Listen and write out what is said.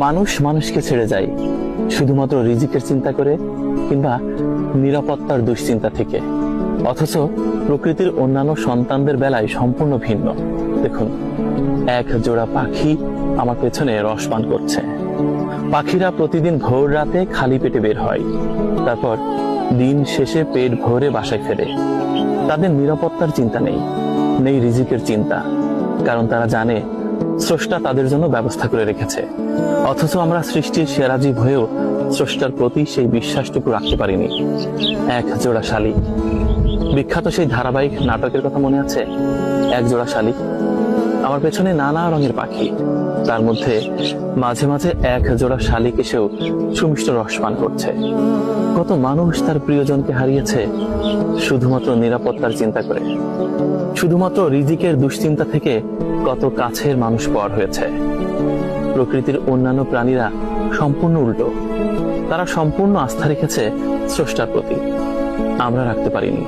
মানুষ মানুষকে ছেড়ে যায় শুধুমাত্র রিজিকের চিন্তা করে কিংবা নিরাপত্তার দুশ্চিন্তা থেকে, অথচ প্রকৃতির অন্যান্য সন্তানদের বেলায় সম্পূর্ণ ভিন্ন। দেখুন, এক জোড়া পাখি আমার পেছনে রস পান করছে। পাখিরা প্রতিদিন ভোর রাতে খালি পেটে বের হয়, তারপর দিন শেষে পেট ভরে বাসায় ফেরে। তাদের নিরাপত্তার চিন্তা নেই, নেই রিজিকের চিন্তা, কারণ তারা জানে স্রষ্টা তাদের জন্য ব্যবস্থা করে রেখেছে। অথচ আমরা সৃষ্টির সেরা জীব হয়েও স্রষ্টার প্রতি সেই বিশ্বাসটুকু রাখতে পারিনি। এক জোড়া শালিক, বিখ্যাত সেই ধারাবাহিক নাটকের কথা মনে আছে? এক জোড়া শালিক। আমার পেছনে নানা রঙের পাখি, তার মধ্যে মাঝে মাঝে এক জোড়া শালিক এসেও সুমিষ্ট রস পান করছে। কত মানুষ তার প্রিয়জনকে হারিয়েছে শুধুমাত্র নিরাপত্তার চিন্তা করে, শুধুমাত্র রিজিকের দুশ্চিন্তা থেকে কত কাছের মানুষ পর হয়েছে। প্রকৃতির অন্যান্য প্রাণীরা সম্পূর্ণ উল্টো, তারা সম্পূর্ণ আস্থা রেখেছে স্রষ্টার প্রতি, আমরা রাখতে পারিনি।